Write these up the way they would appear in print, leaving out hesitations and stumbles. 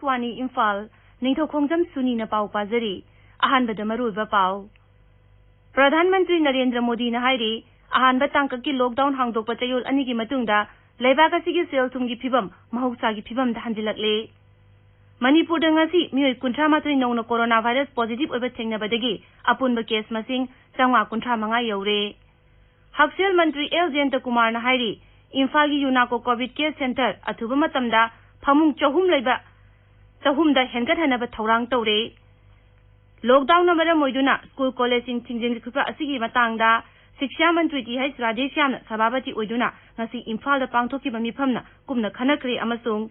आकाशवाणी इम्फाल निंगथौखोंगजम सुनी न पाउ पाजरी अहानबद मरुब पाउ प्रधानमंत्री नरेंद्र मोदी न हाइरी अहानब तांकक की लॉकडाउन हांगदोक चयोल अनि की मतुंगदा लेबाक असिगी सेल थुमगी फिबम महौसागी फिबम दा हंजिलकले मणिपुर दंगासी मियोय 38 नौना कोरोना वायरस पॉजिटिव ओइब थेंगनबदगी अपुनब केस मसिंग 455 यौरे हक्सेल मंत्री एल जयंत कुमार न हाइरी इम्फाल की यूनाको कोविड केयर सेंटर अथुब मतमदा फमुंग चहुम लेबा चहुमदा हेंगथनब थौरांग तौरे लॉकडाउन नंबर मोइदुना स्कूल कॉलेजिंग थिंजिंग खुपा असिगी मतंगदा शिक्षा मंत्री टी हैस राजेश्याम सभापति ओइदुना ngasi इम्फाल दा पांगथोकिबा मिफमना कुमना खनखरे अमसुंग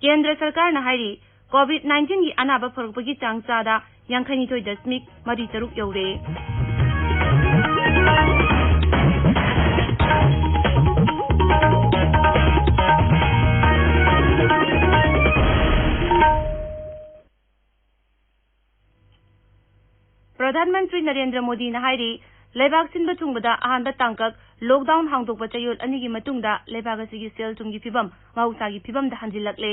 केंद्र सरकार न हाइरी कोविड 19 की अनाबा फरकपगी चांगचादा 52.3 यौरे प्रधानमंत्री नरेंद्र मोदी न हाइरी लेबाक सिनबा थुंगबदा अहानबा तांकक लॉकडाउन हांगदोकबा चयोल अनिगी मतुंगदा लेबाक असिगी सेल थुंगी फिबम महौसागी फिबम दा हंजिलकले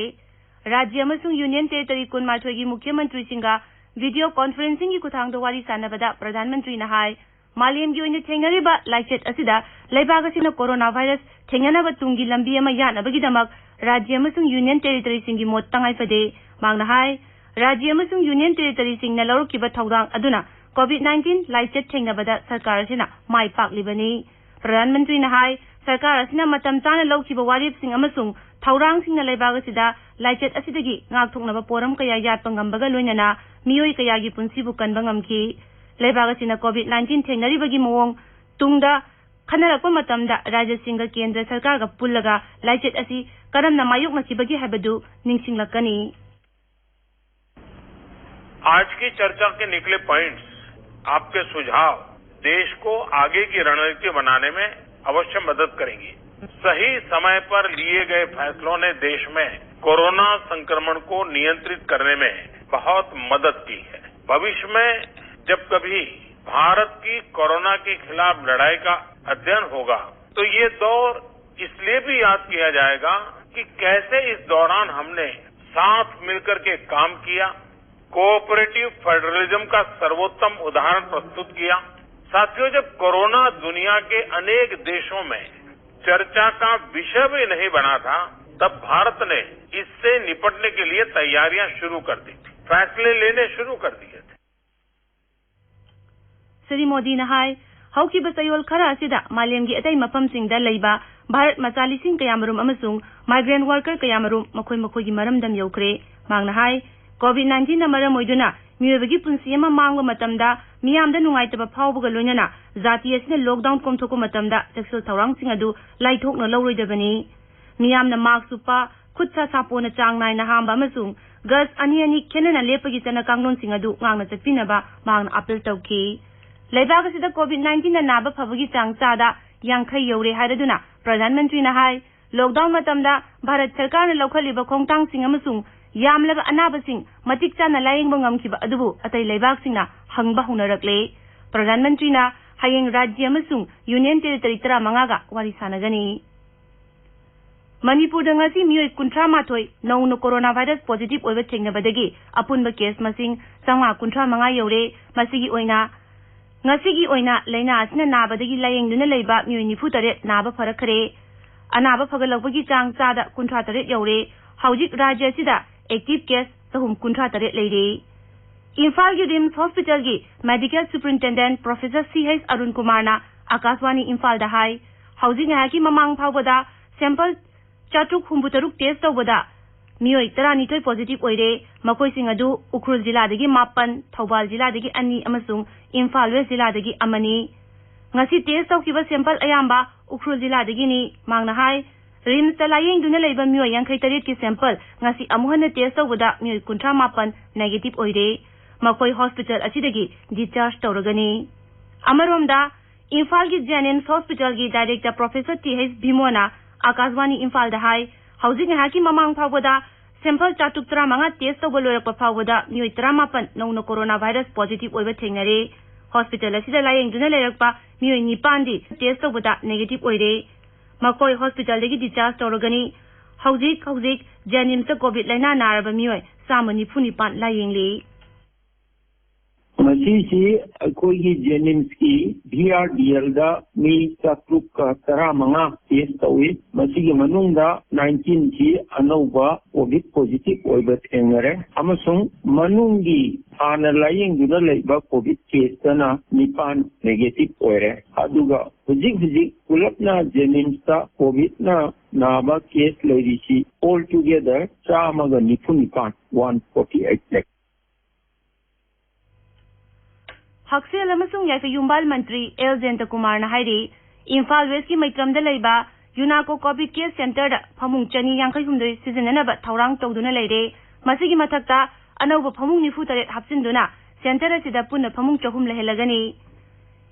राज्य अमसुंग यूनियन टेरिटरी 12 की मुख्यमंत्री सिंगा वीडियो कॉन्फ्रेंसिंग की खुथांगदा वारी सानबदा प्रधानमंत्री न हाय मालेम की ओइने थेंगरिबा लाइचेट असिदा लेबाक असिना कोरोना वायरस थेंगनबा तुंगी लंबी अमा यानबगीदमक राज्य अमसुंग यूनियन टेरिटरी सिंगी मोत तंगाई फदे मांगना हाय राज्य अमसुंग यूनियन टेरिटरी सिंगना लौरकिबा थौरांग अदुना कोविड-19 लाइचेट थेंगनबदा सरकार असिना माई पाकलिबनी प्रधानमंत्री न हाय सरकार असिना मतम चाना लौखिबा वारिबसिंग अमसुंग थौरांग सिंगना लेबाग असिदा लाइचेट असिदगी ngaktoknaba poram kaya yatpa ngambaga loinana miyoi kayagi punsibu kanba ngamki लेबाग असिना कोविड-19 थेंगनरिबगी मोंग तुंगदा खनरकपा मतमदा राज्य सिंगा केंद्र सरकार का पुल्लगा लाइचेट असि करमना मायोकनखिबगी हैबदु निंगसिंगलकनी आज की चर्चा के निकले पॉइंट्स आपके सुझाव देश को आगे की रणनीति बनाने में अवश्य मदद करेंगी सही समय पर लिए गए फैसलों ने देश में कोरोना संक्रमण को नियंत्रित करने में बहुत मदद की है भविष्य में जब कभी भारत की कोरोना के खिलाफ लड़ाई का अध्ययन होगा तो ये दौर इसलिए भी याद किया जाएगा कि कैसे इस दौरान हमने साथ मिलकर के काम किया कोऑपरेटिव फेडरलिज्म का सर्वोत्तम उदाहरण प्रस्तुत किया साथियों जब कोरोना दुनिया के अनेक देशों में चर्चा का विषय भी नहीं बना था तब भारत ने इससे निपटने के लिए तैयारियां शुरू कर दी थी फैसले लेने शुरू कर दिए थे श्री मोदी ने हाय हौकी बसयोल खरा असिदा मालेम की अतई मफमसिंगदा लैबा भारत मचालिसिंग कयामरुम अमसुंग माइग्रेंट वर्कर कयामरुम मखोय मखोयगी मरमदम यौखरे मांगना हाय कोविड-19 न मरम ओइदुना मियोबगी पुंसी अमा मांगबा मतमदा मियामदा नुंगाइतबा फावबगा लोइनना जाति असिना लॉकडाउन कोमथोको मतमदा चक्सल थौरांगसिंग अदु लाइथोकनो लौरोइदबनी मियामना मास्क सुपा खुदसा सापोना चांग नाइना हांबा अमसुंग गस अनि खेनना लेपगी चना कांगलोनसिंग अदु ngang चटपिनबा मांगना अपील तौखि लेबाग असिदा कोविड-19 न नाबा फबगी चांग चादा 50 यौरे हाइरदुना प्रधानमंत्री न हाय लॉकडाउन मतमदा भारत सरकार न लौखलिबा खोंगतांगसिंग अमसुंग यामलबा अनाबसिंग मतिक चाना लायेंगबा ngamखिबा अदुबु अतै लेबागसिंगना हंगबा हुनरकले प्रधानमंत्री ना हयेंग राज्य अमसुंग यूनियन टेरिटरी 35 गा वारी सानगनी मणिपुर दंगासी मियोय 38 नौनो कोरोना वायरस पॉजिटिव ओइबा थेंगनबदगी अपुनबा केस मसिंग 455 यौरे मसिगी ओइना ngasiगी ओइना लेना असिना नाबदगी लायेंगदुना लेबा मियोय 93 नाबा फरखरे अनाबा फगलबगी चांग चादा 53 यौरे हौजिक राज्य असिदा एक्टिव केस 353 लेरे इम्फाल की रिम्स हॉस्पिटल की medical superintendent professor CS Arun Kumar ना आकाशवाणी इम्फाल दा हाई हौजिक हाकी ममांग फावबदा सैंपल 463 टेस्ट तौबदा मियोय 12 पॉजिटिव ओइरे मकोइसिंग अदु उखरुल जिला दगी 9 थौबाल जिला दगी 2 अमसुंग इम्फाल वेस्ट जिला दगी अमनी ngasi टेस्ट तौखिबा सैंपल अयाम्बा उखरुल जिला दगी नि मांगना हाई रिम्स तलायेंग दुना लेबा मियोय 53 की सैंपल ngasi अमुहन टेस्ट तौबदा मियोय 38 नेगेटिव ओइरे मकोई हॉस्पिटल असिदगी डिस्चार्ज तौरगनी अमरोमदा इम्फाल की जेनिम्स हॉस्पिटल की डायरेक्टर प्रोफेसर टीएस भीमोना आकाशवाणी इम्फाल दा हाई हौजिक हाकी ममांग फावबदा सैंपल 435 टेस्ट तौबा लोरकपा फावबदा मियोय 38 नौनो कोरोना वायरस पॉजिटिव ओइबा थेंगनरे हॉस्पिटल असिदा लायेंगदुना लेरकपा मियोय 9 दी टेस्ट तौबदा नेगेटिव ओइरे मकोई हॉस्पिटल दगी डिस्चार्ज तौरगनी हौजिक जेनिम्स कोविड लाइना नारब मियोय सामनि फुनिपान लायेंगली मसीसी अखोई जेनिम्स की DRDL दा मी चक्रुक का तरा मंगा केस तवे मसीगी मनुंगदा 19 की अनौबा कोविड पॉजिटिव ओइबा थेंगरे अमसुंग मनुंगी आना लायेंग दुना लेबा कोविड केस तना निपान नेगेटिव ओइरे अदुगा हुजिक पुलपना जेनिम्स ता कोविड ना नाबा केस लेरिसी ऑल टुगेदर चामगा निपुनिपान 148 लेख हक्सेल अमसुंग याइफे युम्बाल मंत्री एल जयंत कुमार ना हाइरी इम्फाल वेस्ट की मैत्रम दा लेबा यूनाको कोविड केयर सेंटर दा फमुंग चनी यांखै हुमदोय सिजननबा थौरांग तौदुना लेरे मसिगी मथक्ता अनौब फमुंग निफु तरेट हापसिनदुना सेंटर असिदा पुन्ना फमुंग चहुम लेहेलगनी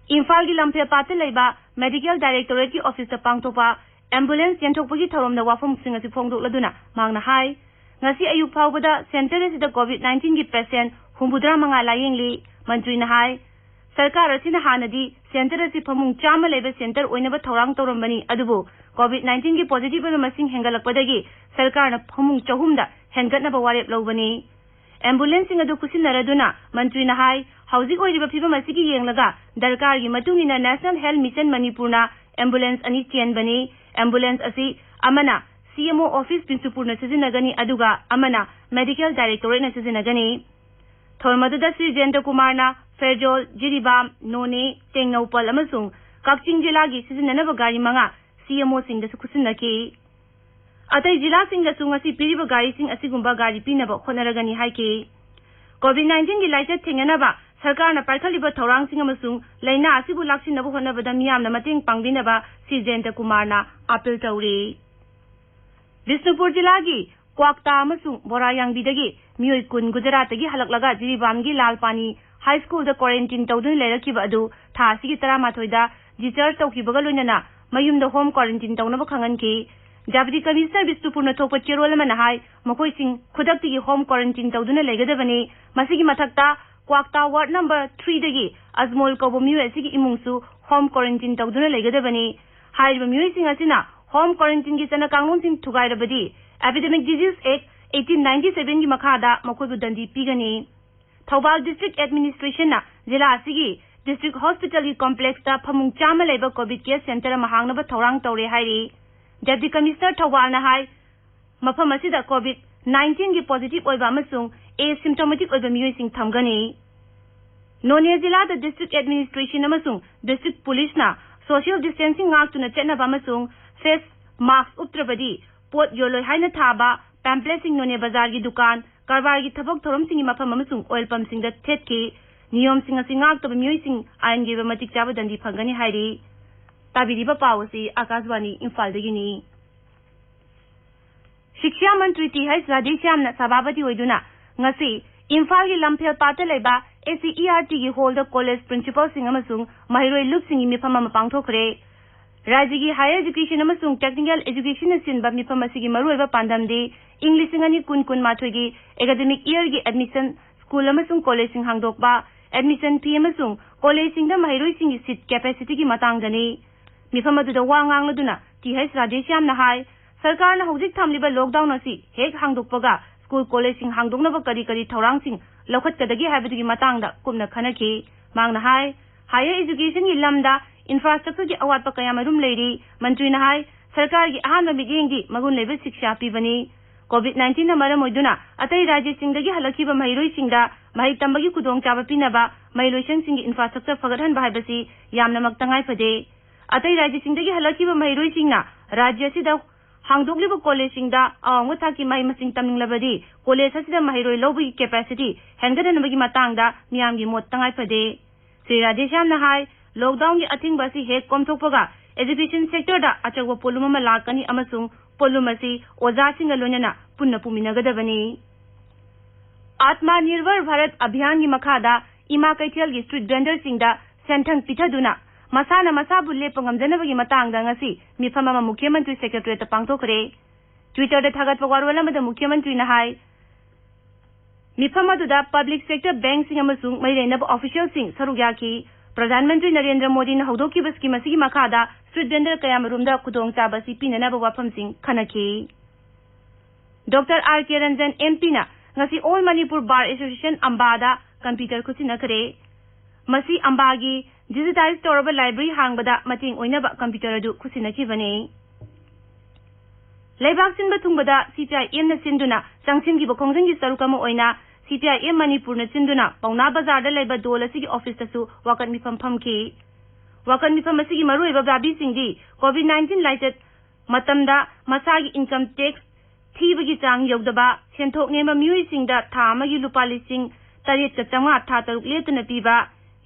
इम्फाल की लंफे पाते लेबा मेडिकल डायरेक्टोरेट की ऑफिस दा पांगथोपा एम्बुलेंस यंथोकपगी थौरम दा वाफम सिंग असि फोंगदोकलदुना मांगना high ngasi ayuk phawbada center asida covid 19 की पेशेंट हुमबुद्रा मंगा लायेंगली मंत्री ना हाई सरकार असिना हानदी सेंटर असि फमुंग चामा लेबे सेंटर ओइनबा थौरांग तौरमबनी अदुबो कोविड 19 की पॉजिटिव ओइबा मसिंग हेंगलकपदगी सरकार ना फमुंग चहुमदा हेंगतनबा वारेप लौबनी एम्बुलेंस सिंग अदु कुसिनरदुना मंत्री ना हाई हौजिक ओइरिबा फिबम असिगी येंगलगा दरकार की मतुंगिना नेशनल हेल्थ मिशन मणिपुरना एम्बुलेंस अनि चेनबनी एम्बुलेंस असि अमना CMO ऑफिस प्रिंसिपल सिजिनगनी अदुगा अमना मेडिकल डायरेक्टोरेट सिजिनगनी थोरमदुदा श्री जयंत कुमार ना फेरजोल जिरिबाम नोने तेंगनौपल अमसुंग कक्चिंग जिला की सिजिननब गाड़ी मंगा CMO सिंग दसु खुसिनकी अतै जिला सिंग दसु ngasi पिरिब गाड़ी सिंग असिगुंबा गाड़ी पिनब खोनरगनी हाइकी कोविड 19 की लाइचत थेंगनबा सरकार ना पाइखलिब थौरांग सिंग अमसुंग लैना असिबु लाक्सिनब होनबदा मियामना मतेंग पांगबिनबा श्री जयंत कुमार ना अपील तौरी बिष्णुपुर जिला की क्वाक्ता बोरायांगबीदगी मियोय कुन गुजरात की हलकलगा जिरीबाम की लालपानी हाई स्कूल दा क्वारंटाइन तौदुन लेरकिबा अदु थासी 13 दा डिस्चार्ज तौखिबगा लोइनना मयुमदा होम क्वारंटाइन तौनब खंगनकी डेप्यूटी कमिश्नर बिष्णुपुर न थोप चेरोल मन हाई मखोइसिंग खुदक्तिगी होम क्वारंटाइन तौदुन लेगदबनी मसिगी मथक्ता क्वाक्ता वार्ड नंबर 3 दगी अजमोल कौब मियोय असिगी इमुंगसु होम क्वारंटाइन तौदुन लेगदबनी हाइरिबा मियोयसिंग असिना होम क्वारंटाइन की चना कांगलोंसिंग थुगाइरबदी एपिडेमिक डिजीज एक्ट 1897 की मखादा मखोइबु दंडी पिगनी थौबाल डिस्ट्रिक्ट एडमिनिस्ट्रेशन ना जिला असिगी डिस्ट्रिक्ट हॉस्पिटल की कॉम्प्लेक्स दा फमुंग चामा लेबा कोविड केयर सेंटर महांगनब थौरांग तौरे हाइरी डेप्यूटी कमिश्नर थौबाल ना हाई मफम असिदा कोविड 19 की पॉजिटिव ओइबा अमसुंग एसिम्प्टोमेटिक ओइबा मियोयसिंग थमगनी नोने जिला दा डिस्ट्रिक्ट एडमिनिस्ट्रेशन अमसुंग डिस्ट्रिक्ट पुलिस ना social distancing ngaktuna chetnaba amasung face mask उत्रबदी पोट योलोय हाइना थाबा पैम्पलेट सिंग नोने बाजार की दुकान कारबार की थबक थोरम सिंग मफम अमसुंग ऑयल पंप सिंग द थेट की नियम सिंग सिंगाक तब मियोय सिंग आयन गे मतिक चाब दंडी फंगनी हाइरी ताबिरिबा पावसी आकाशवाणी इम्फाल दगिनी शिक्षा मंत्री टी.एच. राधेश्यामना सभापति ओइदुना ngasi इम्फाल की लंफेल पाता लेबा ACERT की होल द कॉलेज प्रिंसिपल सिंग अमसुंग महिरोय लुप सिंग मिफम अम पांगथोखरे राज्य की हायर एजुकेशन अमसुंग टेक्निकल एजुकेशन सिनबा मिफम असिगी मरुयबा पांदमदी इंग्लिश सिंगनी कुन माथोगी एकेडमिक ईयर की एडमिशन स्कूल अमसुंग कॉलेज सिंग हांगदोकबा एडमिशन फी अमसुंग कॉलेज सिंग द महिरोय सिंग सीट कैपेसिटी की मतंगदनी मिफम अदुदा वा ngangluduna टी.एच. राधेश्यामना हाई सरकार ना हौजिक थमलिबा लॉकडाउन असि हेक हांगदोकपगा स्कूल कॉलेज सिंग हांगदोकनबा करी थौरांग सिंग लौखतकदगी हाइबदुगी मतंगदा कुमना खनकी मांगना हाई हायर एजुकेशन की लमदा इंफ्रास्ट्रक्चर की अवाट कयामरुम लेरी मंत्री ना हाई सरकार की अहानबा मिगेंगी मगुन लेबे शिक्षा पीबनी कोविड 19 ना मरम ओइदुना अतै राज्य सिंगदगी हलखिबा महिरोय सिंगदा महि तंबगी खुदोंग चाबा पिनबा महिलोइसन सिंग इंफ्रास्ट्रक्चर फगतहन बाहाइबसी यामना मक्तंगाई फदे अतै राज्य सिंगदगी हलखिबा महिरोय सिंगना राज्य सिदा हांगदोकलिबा कॉलेज सिंगदा अवांग थाकी महि मसिंग तमनिंगलबदी कॉलेज असिदा महिरोय लौबगी कैपेसिटी हेंगदनबगी मतंगदा मियामगी मोत तंगाई फदे श्री राधेश्यामना हाई लॉकडाउन की अथिंग बसी हेक कोमथोकपगा एजुकेशन सेक्टर दा अचौबा पोलुम अमा लाकनी अमसुंग पोलुम असि ओजासिंग लोनना पुन्ना पुमिनगदबनी आत्मनिर्भर भारत अभियान की मखादा इमा कैथेल की स्ट्रीट वेंडर सिंगदा सेंथंग पिथादुना मसाना मसाबु लेपंगमजनबगी मतंगदा ngasi मिफम अमा मुख्यमंत्री सेक्रेटरीट पांगथोखरे ट्विटर दा थागतपा वारवल अमदा मुख्यमंत्री ना हाई मिफम अदुदा पब्लिक सेक्टर बैंक सिंग अमसुंग मैरेनब ऑफिशियल सिंग सरुग्याकी प्रधानमंत्री नरेंद्र मोदी ने हौदोकी बस की मसीगी मखादा स्ट्रीट वेंडर कयामरुमदा खुदोंग चाबसी पिननब वाफम सिंग खनकी Dr. R.K. Ranjan MP na ngasi All Manipur Bar Association Ambada computer kusinakare. Masi Ambagi digitized storable library hangbada mating oinaba computer adu kusinakibane. Laibak sinba tungbada CPIM na sinduna sangsingi bokongsangi sarukama oina CPIM Manipur na sinduna pauna bazar da laiba dole sigi office tasu wakan mifam phamki. Wakan mifam asigi maruiba babi singdi COVID-19 lighted matamda masagi income tax thibagi chang yogdaba senthok nema miui singda tha amagi lupa lising taret ka changa tha taruk letuna piba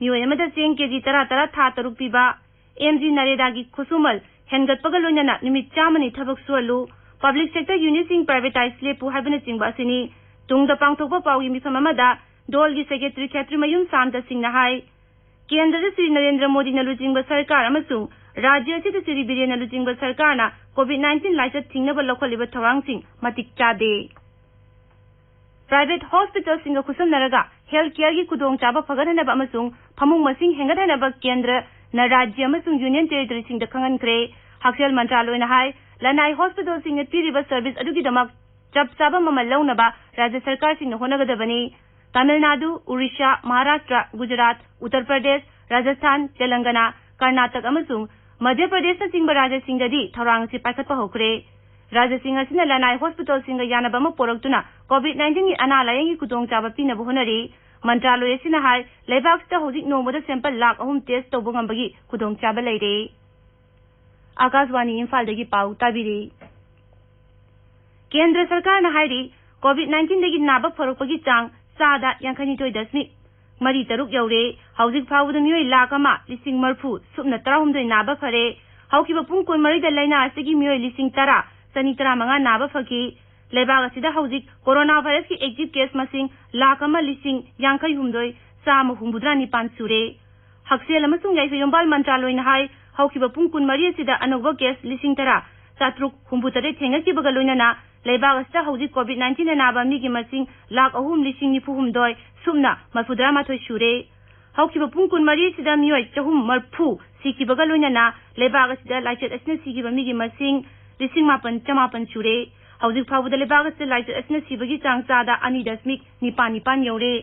mioi amada seng kg tara tha taruk piba MG Nareda gi khusumal hengat pagaloina nimit chamani thabak sualu public sector unit privatize lepu habina chingba sini tungda pangthokba pawgi mifam amada dol gi secretary khatri mayum samda singna hai केंद्र श्री नरेंद्र मोदी न लुचिंग सरकार अमसुंग राज्य से Shri villain न लुचिंग सरकार ना कोविड-19 licence थिंगनब लखोलिब थवांगसिंग मतिक चादे private hospital सिंग खुसम Narga health care की खुदोंग चाबा फगनहनब अमसुंग फमुंग मसिंग हेंगदहनब केंद्र न राज्य अमसुंग यूनियन टेरिटरी सिंग द खंगनख्रे हक्सेल मंत्रालय न हाय लनाई हॉस्पिटल सिंग पीरिब सर्विस अदुगिदमक चप चाबा ममल लौनबा राज्य सरकार सिंग होनगदबनी तमिलनाडु, उड़ीसा, महाराष्ट्र, गुजरात, उत्तर प्रदेश, राजस्थान, तेलंगाना, कर्नाटक अमसुंग मध्य प्रदेश न चिंग राज्य सिंगदी थौरांग से पाखत होखरे राज्य सिंग असिना लनाई हॉस्पिटल सिंग यानबम पोरक्तुना कोविड-19 की अना लायंग की खुदोंग चाबा पिनब होनरी मंत्रालय असिना हाय लेबाक्सता होजिक नोमदा सैंपल लाख 3 टेस्ट तौब ngambagi खुदोंग चाबा लेरे आकाशवाणी इम्फाल दगी पाउ ताबिरे केंद्र सरकार न हायरी कोविड-19 दगी नाबा फरकपगी चांग सादा यांखनी दशमिक मरी तरुक यौरे हौजिक फाउद मियोय लाख अमा लिसिंग मरफु सुपना 13 नाबा फरे हौकिबा पुंग 12 दा लैना असगी मियोय लिसिंग 10 सनी 15 नाबा फकी लेबाग असिदा हौजिक कोरोना वायरस की एक्टिव केस मसिंग लाख अमा लिसिंग यांखई हुमदोय साम हुमबुद्रा निपान सुरे हक्सेल अमसुंग याइफियोंबाल मंत्रालय न हाय हौकिबा पुंग 12 असिदा अनोबा केस लिसिंग 10 सात्रुक हुमबुतरे थेंगकिबगा लोइनाना लेबाग असिदा हौजिक कोविड-19 नाबा मिगी मसिंग लाख 3 लिसिंग निफु हुमदोय सुमना मरफुद्रा माथोय सुरे हौकिबा पुंग 12 सिदा मियोय चहुम मरफु सिकिबगा लोइनाना लेबाग असिदा लाइचेट असिना सिगिबा मिगी मसिंग लिसिंग 5 सुरे हौजिक फाउदा लेबाग असिदा लाइचेट असिना सिबगी चांग चादा 2.9 यौरे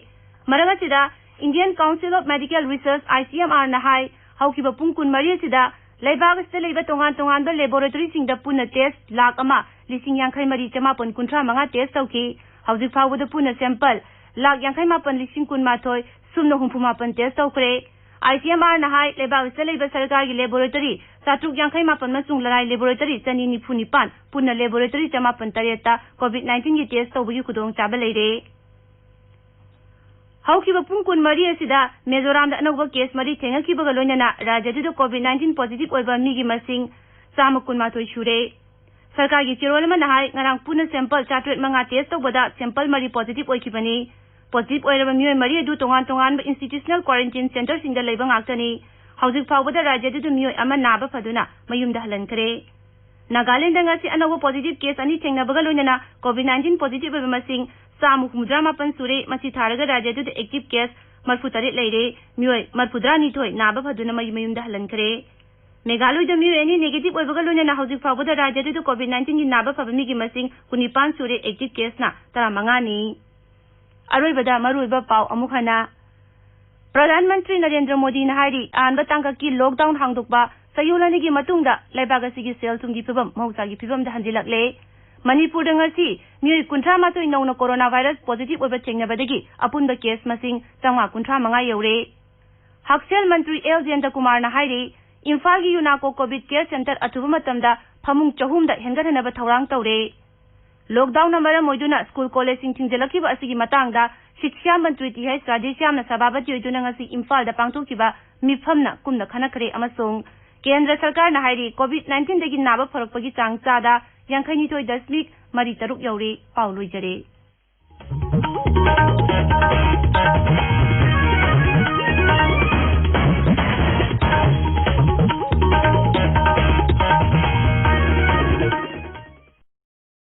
मरग असिदा Indian council of medical research ICMR ना हाय हौकिबा पुंग 12 सिदा लेबाग असिदा लेबा तोंगान लेबोरेटरी सिंगदा पुना टेस्ट लाख अमा लिसिंग 5,915 टेस्ट तौकी हौजिक फाउदा पुना सैंपल लाख 5,50,000 सुमनो 65 टेस्ट तौखरे ICMR ना हाय लेबाग असिदा लेबा सरकार की लेबोरेटरी 750 मसुंग लराई लेबोरेटरी 295 पुना लेबोरेटरी 58 कोविड-19 की टेस्ट तौबगी खुदोंग चाबा लेरे हौकिबा पुंग 12 असिदा मिजोराम दा अनौबा केस मरी थेंगकिबगा लोइनाना राज्यदुदा कोविड-19 पॉजिटिव ओइबा मिगी मसिंग 115 सुरे सरकार की चिरोल में नहाय ngarang पुना सैंपल 405 टेस्ट तौबदा सैंपल मरी पॉजिटिव ओइकिबनी पॉजिटिव ओइरबा मियोय मरी अदु तोंगान इंस्टीट्यूशनल क्वारंटाइन सेंटर सिंग दा लेबा ngakani हौजिक फाउबदा राज्यदुदा मियोय अमा नाबा फदुना मयुमदा हलनखरे नागालैंड ngasi अनौबा पॉजिटिव केस अनि थेंगनबगा लोइनाना कोविड-19 पॉजिटिव ओइबा मसिंग 135 सुरे मसी थारगा राज्यदुदा एक्टिव केस 43 लेरे मियोय 42 नाबा फदुना मयुमदा हलनखरे मेघालय द मियोय एनी नेगेटिव ओइबगा लोइनाना हौजिक फाउबदा राज्यदुदा कोविड-19 की नाबा फबमिगी मसिंग 19 सुरे एक्टिव केस ना 15 नि अरोइबदा मरुइबा पाउ अमुखना प्रधानमंत्री नरेंद्र मोदी न हायरी आनबा तांगा की लॉकडाउन हांगदोकबा सयोलनी की मतुंगदा लेबाग असिगी सेल तुंगी फिबम मौसागी फिबम दा हंजिलकले मणिपुर दंगसी मियोय 38 नौना corona virus positive ओइबा चेंगनबदगी अपुनबा case मसिंग 135 you're हक्सेल मंत्री एल जेंद्र कुमार न हायरी इम्फाल की यूनाको कोविड केयर सेंटर अथुबा मतमदा फमुंग चहुमदा हेंगदहनबा थौरांग तौरे लॉकडाउन मरम ओइदुना स्कूल कॉलेज सिंग थिंगजलखिबा असिगी मतंगदा शिक्षा मंत्री TH राजेश्यामना सभापति ओइदुना ngasi इम्फाल दा पांगथोखिबा मिफमना कुमना खनखरे अमसोंग केंद्र सरकार न हायरी कोविड-19 दगी नाबा फरकपगी चांग चादा 52.3 यौरे पाउ लोइजरे